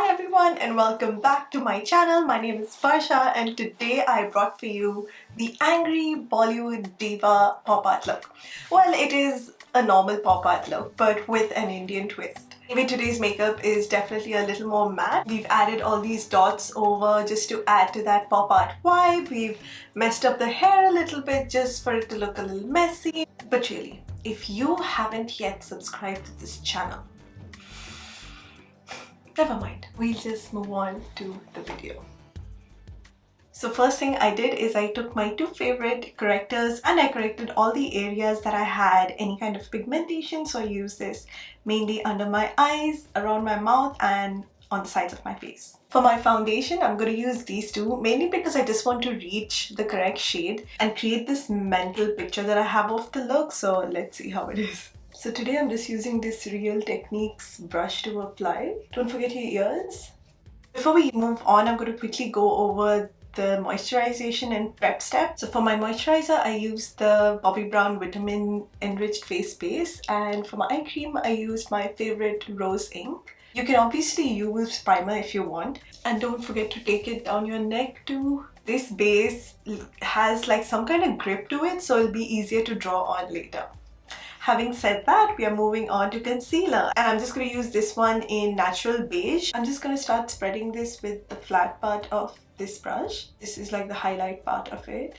Hi everyone and welcome back to my channel. My name is Farsha and today I brought for you the angry Bollywood diva pop art look. Well, it is a normal pop art look but with an Indian twist. Anyway, today's makeup is definitely a little more matte. We've added all these dots over just to add to that pop art vibe. We've messed up the hair a little bit just for it to look a little messy. But really, if you haven't yet subscribed to this channel, never mind, we'll just move on to the video. So first thing I did is I took my two favorite correctors and I corrected all the areas that I had any kind of pigmentation. So I used this mainly under my eyes, around my mouth and on the sides of my face. For my foundation, I'm going to use these two mainly because I just want to reach the correct shade and create this mental picture that I have of the look. So let's see how it is. So today I'm just using this Real Techniques brush to apply. Don't forget your ears. Before we move on, I'm going to quickly go over the moisturization and prep step. So for my moisturizer, I use the Bobbi Brown Vitamin Enriched Face Base, and for my eye cream, I used my favorite Rose Ink. You can obviously use primer if you want, and don't forget to take it down your neck too. This base has like some kind of grip to it, so it'll be easier to draw on later. Having said that, we are moving on to concealer and I'm just going to use this one in Natural Beige. I'm just going to start spreading this with the flat part of this brush. This is like the highlight part of it.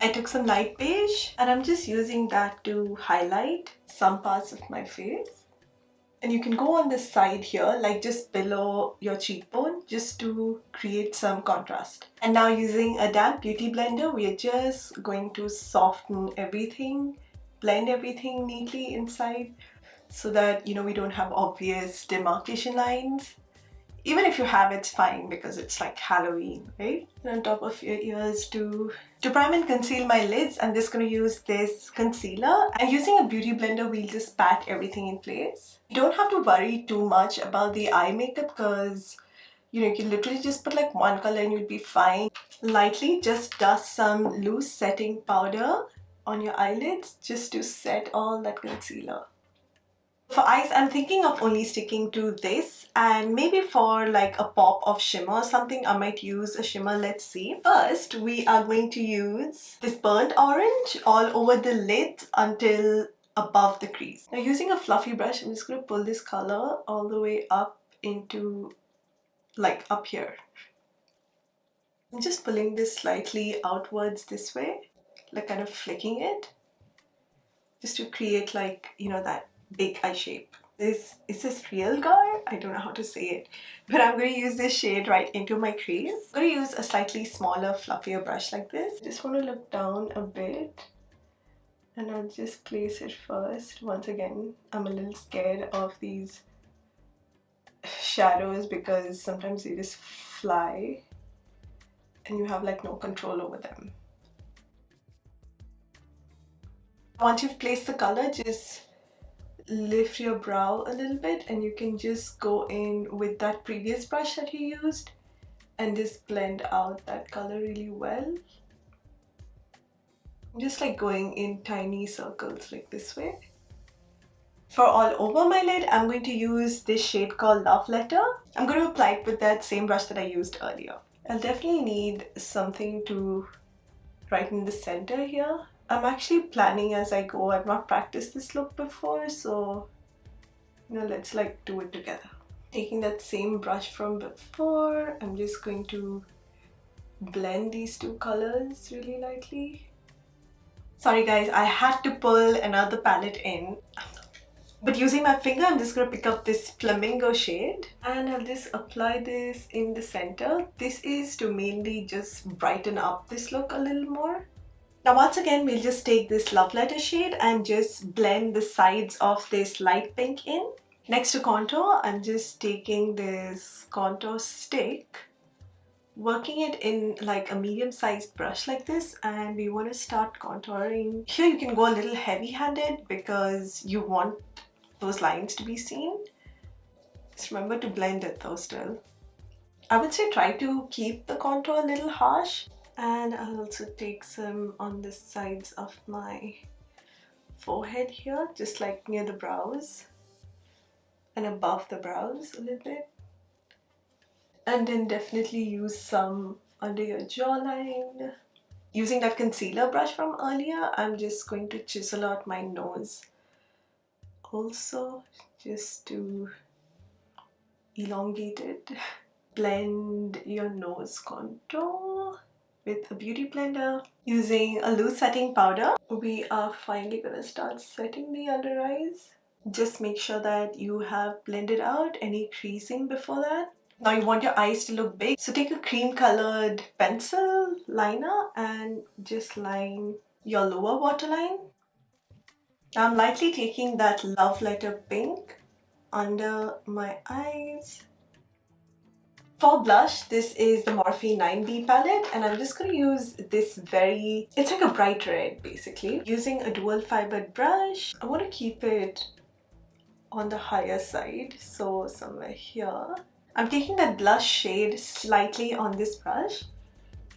I took some light beige and I'm just using that to highlight some parts of my face. And you can go on the side here, like just below your cheekbone, just to create some contrast. And now using a damp beauty blender, we are just going to soften everything, blend everything neatly inside so that we don't have obvious demarcation lines. Even if you have, it's fine because it's like Halloween, right? And on top of your ears to prime and conceal my lids, I'm just going to use this concealer, and using a beauty blender we'll just pat everything in place. You don't have to worry too much about the eye makeup because you can literally just put like one color and you'll be fine. Lightly just dust some loose setting powder on your eyelids just to set all that concealer. For eyes, I'm thinking of only sticking to this, and maybe for like a pop of shimmer or something, I might use a shimmer. Let's see. First, we are going to use this burnt orange all over the lid until above the crease. Now using a fluffy brush, I'm just going to pull this color all the way up into like up here. I'm just pulling this slightly outwards this way, like kind of flicking it, just to create like, that big eye shape. Is this real guy? I don't know how to say it, but I'm going to use this shade right into my crease. I'm going to use a slightly smaller, fluffier brush like this. Just want to look down a bit and I'll just place it first. Once again, I'm a little scared of these shadows because sometimes they just fly and you have like no control over them. Once you've placed the color, just lift your brow a little bit and you can just go in with that previous brush that you used and just blend out that color really well. I'm just like going in tiny circles like this way. For all over my lid, I'm going to use this shade called Love Letter. I'm going to apply it with that same brush that I used earlier. I'll definitely need something to right in the center here. I'm actually planning as I go. I've not practiced this look before, so let's like do it together. Taking that same brush from before, I'm just going to blend these two colors really lightly. Sorry guys, I had to pull another palette in. But using my finger, I'm just going to pick up this Flamingo shade and I'll just apply this in the center. This is to mainly just brighten up this look a little more. Now once again, we'll just take this Love Letter shade and just blend the sides of this light pink in. Next to contour, I'm just taking this contour stick, working it in like a medium-sized brush like this, and we want to start contouring. Here you can go a little heavy-handed because you want those lines to be seen. Just remember to blend it though still. I would say try to keep the contour a little harsh. And I'll also take some on the sides of my forehead here, just like near the brows and above the brows a little bit. And then definitely use some under your jawline. Using that concealer brush from earlier, I'm just going to chisel out my nose also, just to elongate it. Blend your nose contour with a beauty blender. Using a loose setting powder, we are finally gonna start setting the under eyes. Just make sure that you have blended out any creasing before that. Now you want your eyes to look big, so take a cream colored pencil liner and just line your lower waterline. Now I'm lightly taking that love letter pink under my eyes. For blush, this is the Morphe 9B palette, and I'm just going to use this it's like a bright red basically. Using a dual fibered brush, I want to keep it on the higher side, so somewhere here. I'm taking that blush shade slightly on this brush,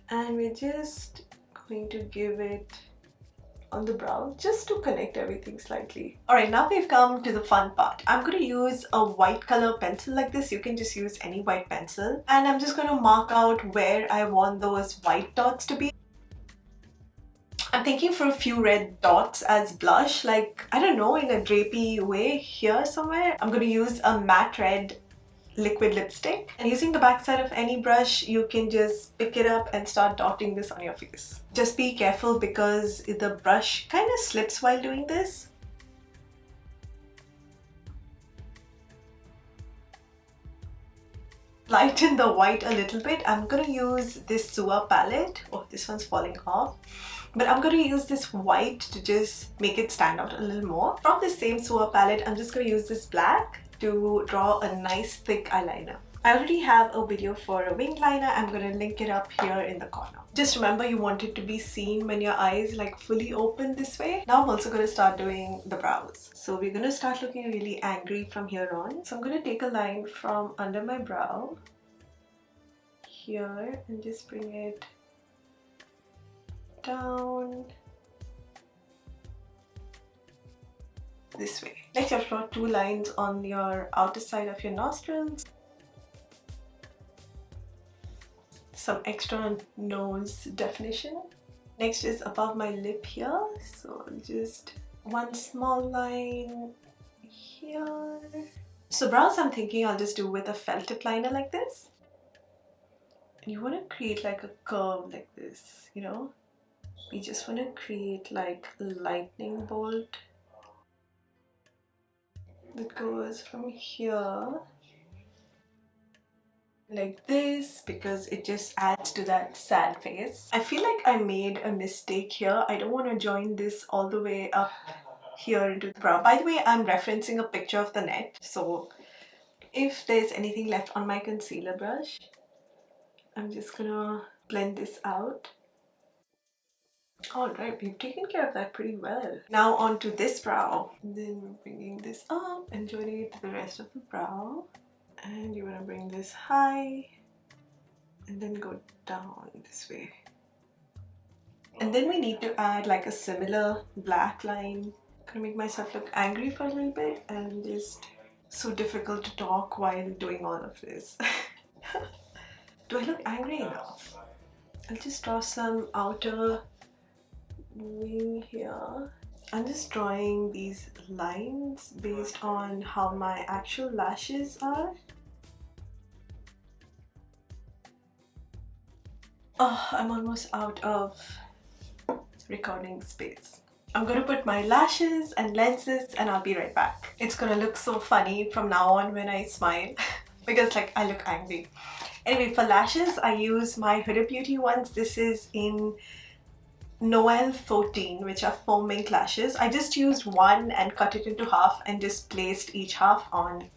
and we're just going to give it on the brow just to connect everything slightly. Alright, now we've come to the fun part. I'm going to use a white color pencil like this. You can just use any white pencil, and I'm just going to mark out where I want those white dots to be. I'm thinking for a few red dots as blush, like, I don't know, in a drapey way here somewhere. I'm going to use a matte red liquid lipstick, and using the back side of any brush, you can just pick it up and start dotting this on your face. Just be careful because the brush kind of slips while doing this. Lighten the white a little bit. I'm going to use this Sua palette. Oh, this one's falling off. But I'm going to use this white to just make it stand out a little more. From the same Sua palette, I'm just going to use this black to draw a nice thick eyeliner. I already have a video for a wing liner. I'm going to link it up here in the corner. Just remember, you want it to be seen when your eyes like fully open this way. Now I'm also going to start doing the brows. So we're going to start looking really angry from here on. So I'm going to take a line from under my brow here and just bring it down this way. Next, you have to draw two lines on your outer side of your nostrils. Some extra nose definition. Next is above my lip here, so just one small line here. So brows, I'm thinking I'll just do with a felt tip liner like this. And you want to create like a curve like this, you know? We just want to create like a lightning bolt that goes from here like this, because it just adds to that sad face. I feel like I made a mistake here. I don't want to join this all the way up here into the brow. By the way, I'm referencing a picture of the net, so if there's anything left on my concealer brush, I'm just gonna blend this out. Alright, we've taken care of that pretty well. Now on to this brow. And then we're bringing this up and joining it to the rest of the brow. And you want to bring this high and then go down this way. And then we need to add like a similar black line. I'm gonna make myself look angry for a little bit, and just so difficult to talk while doing all of this. Do I look angry enough? I'll just draw some outer wing here. I'm just drawing these lines based on how my actual lashes are. Oh, I'm almost out of recording space. I'm gonna put my lashes and lenses and I'll be right back. It's gonna look so funny from now on when I smile because like I look angry. Anyway, for lashes, I use my Huda Beauty ones. This is in Noel 14, which are foam mink lashes. I just used one and cut it into half and just placed each half on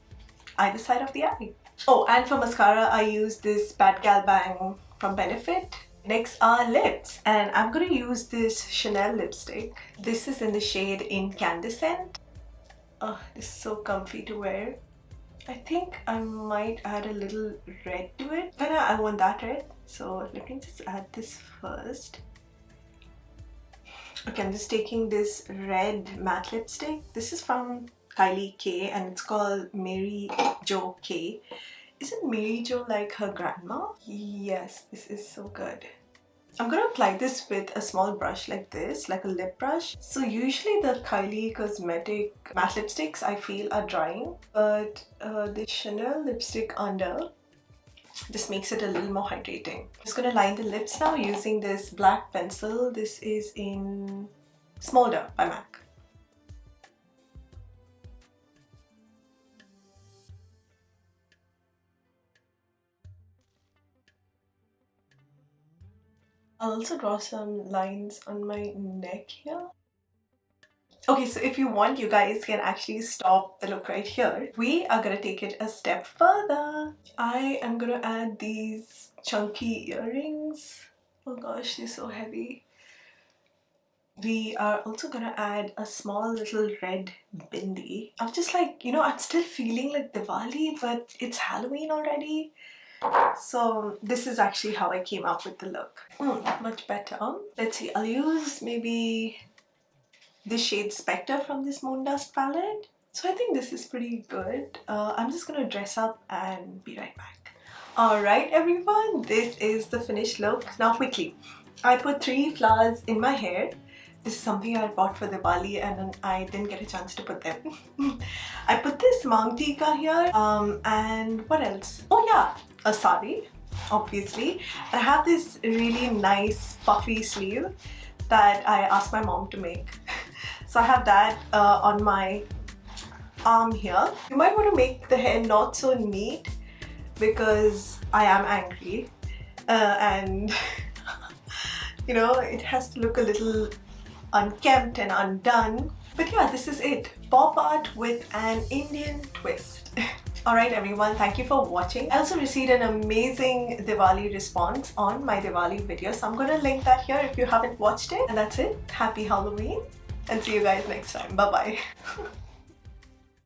either side of the eye. Oh, and for mascara, I use this Bad Gal Bang from Benefit. Next are lips, and I'm going to use this Chanel lipstick. This is in the shade Incandescent. Oh, this is so comfy to wear. I think I might add a little red to it. But I want that red, so let me just add this first. Okay, I'm just taking this red matte lipstick. This is from Kylie K and it's called Mary Jo K. Isn't Mary Jo like her grandma? Yes, this is so good. I'm gonna apply this with a small brush like this, like a lip brush. So usually the Kylie Cosmetic matte lipsticks I feel are drying, but the Chanel lipstick under just makes it a little more hydrating. I'm just gonna line the lips now using this black pencil. This is in Smolder by MAC. I'll also draw some lines on my neck here. Okay, so if you want, you guys can actually stop the look right here. We are gonna take it a step further. I am gonna add these chunky earrings. Oh gosh, they're so heavy. We are also gonna add a small little red bindi. I'm just like, you know, I'm still feeling like Diwali, but it's Halloween already. So this is actually how I came up with the look. Much better. Let's see, I'll use maybe this shade Spectre from this Moon Dust palette. So I think this is pretty good. I'm just gonna dress up and be right back. Alright everyone, this is the finished look. Now quickly, I put 3 flowers in my hair. This is something I bought for Diwali and I didn't get a chance to put them. I put this Mang Tika here and what else? Oh yeah, a sari, obviously. And I have this really nice puffy sleeve that I asked my mom to make. So I have that on my arm here. You might want to make the hair not so neat because I am angry and you know, it has to look a little unkempt and undone. But yeah, this is it. Pop art with an Indian twist. Alright everyone, thank you for watching. I also received an amazing Diwali response on my Diwali video, so I'm gonna link that here if you haven't watched it. And that's it. Happy Halloween and see you guys next time. Bye bye.